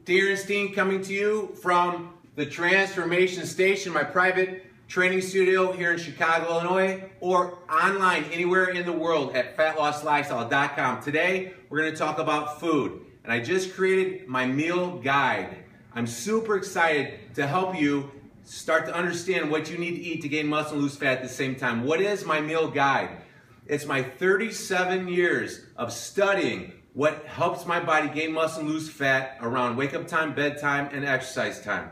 Darin Steen coming to you from the Transformation Station, my private training studio here in Chicago, Illinois, or online anywhere in the world at fatlosslifestyle.com. Today, we're going to talk about food, and I just created my meal guide. I'm super excited to help you start to understand what you need to eat to gain muscle and lose fat at the same time. What is my meal guide? It's my 37 years of studying what helps my body gain muscle and lose fat around wake up time, bedtime, and exercise time.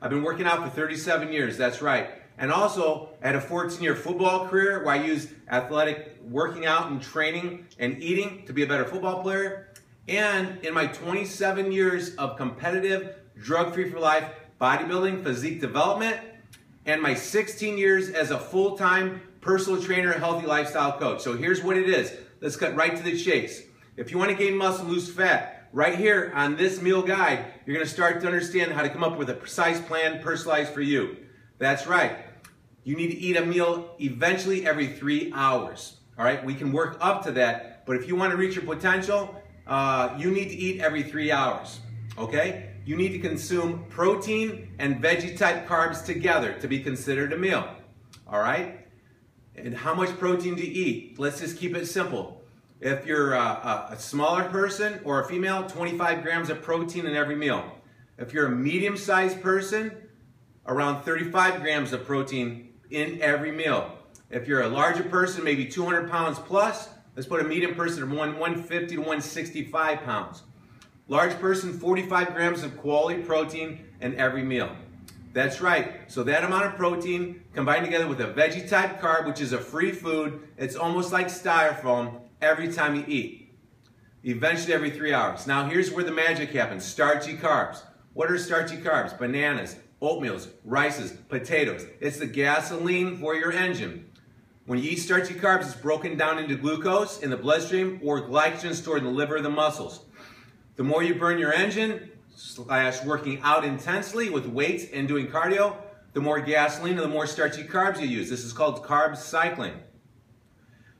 I've been working out for 37 years, that's right. And also had a 14-year football career where I used athletic working out and training and eating to be a better football player. And in my 27 years of competitive, drug-free for life bodybuilding, physique development, and my 16 years as a full-time personal trainer, healthy lifestyle coach. So here's what it is. Let's cut right to the chase. If you want to gain muscle, lose fat, right here on this meal guide, you're going to start to understand how to come up with a precise plan personalized for you. That's right. You need to eat a meal eventually every 3 hours. All right, we can work up to that, but if you want to reach your potential, you need to eat every 3 hours. Okay? You need to consume protein and veggie type carbs together to be considered a meal. All right? And how much protein do you eat? Let's just keep it simple. If you're a smaller person or a female, 25 grams of protein in every meal. If you're a medium-sized person, around 35 grams of protein in every meal. If you're a larger person, maybe 200 pounds plus, let's put a medium person of 150 to 165 pounds. Large person, 45 grams of quality protein in every meal. That's right. So that amount of protein combined together with a veggie type carb, which is a free food, it's almost like styrofoam every time you eat. Eventually every 3 hours. Now here's where the magic happens. Starchy carbs. What are starchy carbs? Bananas, oatmeals, rices, potatoes. It's the gasoline for your engine. When you eat starchy carbs, it's broken down into glucose in the bloodstream or glycogen stored in the liver of the muscles. The more you burn your engine, / working out intensely with weights and doing cardio, the more gasoline and the more starchy carbs you use. This is called carb cycling.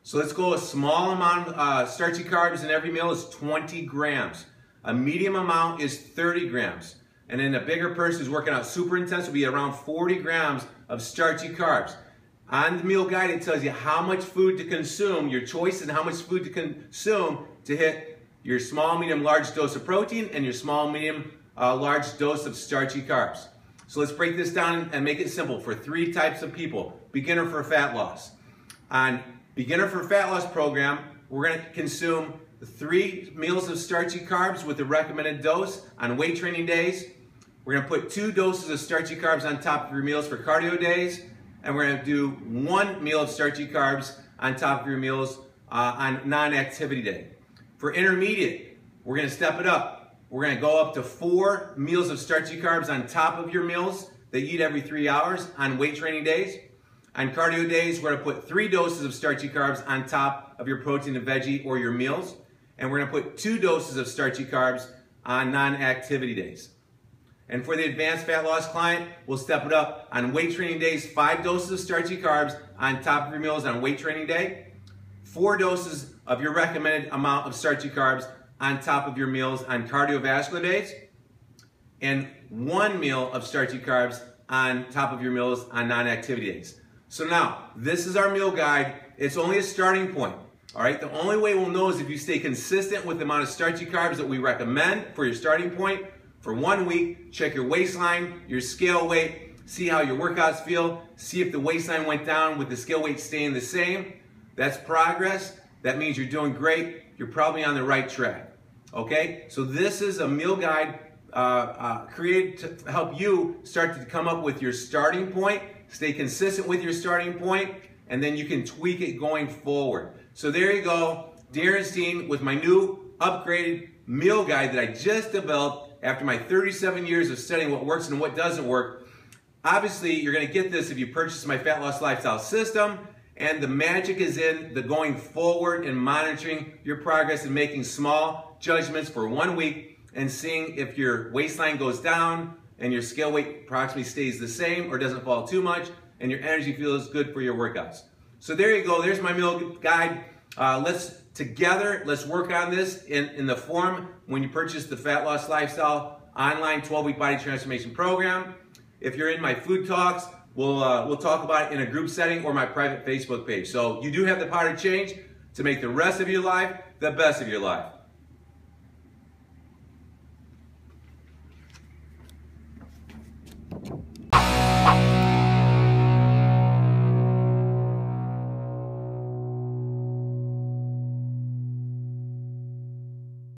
So let's go a small amount of starchy carbs in every meal is 20 grams. A medium amount is 30 grams. And then a bigger person who's working out super intense will be around 40 grams of starchy carbs. On the meal guide, it tells you how much food to consume, your choice, and how much food to consume to hit your small, medium, large dose of protein and your small, medium, large dose of starchy carbs. So let's break this down and make it simple for 3 types of people. Beginner for fat loss. On Beginner for Fat Loss program, we're going to consume 3 meals of starchy carbs with the recommended dose on weight training days. We're going to put 2 doses of starchy carbs on top of your meals for cardio days. And we're going to do 1 meal of starchy carbs on top of your meals on non-activity day. For intermediate, we're going to step it up. We're going to go up to 4 meals of starchy carbs on top of your meals that you eat every 3 hours on weight training days. On cardio days, we're going to put 3 doses of starchy carbs on top of your protein and veggie or your meals. And we're going to put 2 doses of starchy carbs on non-activity days. And for the advanced fat loss client, we'll step it up. On weight training days, 5 doses of starchy carbs on top of your meals on weight training day. 4 doses of your recommended amount of starchy carbs on top of your meals on cardiovascular days. And 1 meal of starchy carbs on top of your meals on non-activity days. So now, this is our meal guide. It's only a starting point. All right, the only way we'll know is if you stay consistent with the amount of starchy carbs that we recommend for your starting point for 1 week. Check your waistline, your scale weight, see how your workouts feel, see if the waistline went down with the scale weight staying the same. That's progress. That means you're doing great. You're probably on the right track. Okay, so this is a meal guide created to help you start to come up with your starting point. Stay consistent with your starting point, and then you can tweak it going forward. So there you go, Darin Steen with my new upgraded meal guide that I just developed after my 37 years of studying what works and what doesn't work. Obviously, you're going to get this if you purchase my Fat Loss Lifestyle System, and the magic is in the going forward and monitoring your progress and making small judgments for 1 week and seeing if your waistline goes down, and your scale weight approximately stays the same or doesn't fall too much, and your energy feels good for your workouts. So there you go, there's my meal guide. Let's work on this in the form when you purchase the Fat Loss Lifestyle online 12-week body transformation program. If you're in my food talks, we'll talk about it in a group setting or my private Facebook page. So you do have the power to change to make the rest of your life the best of your life.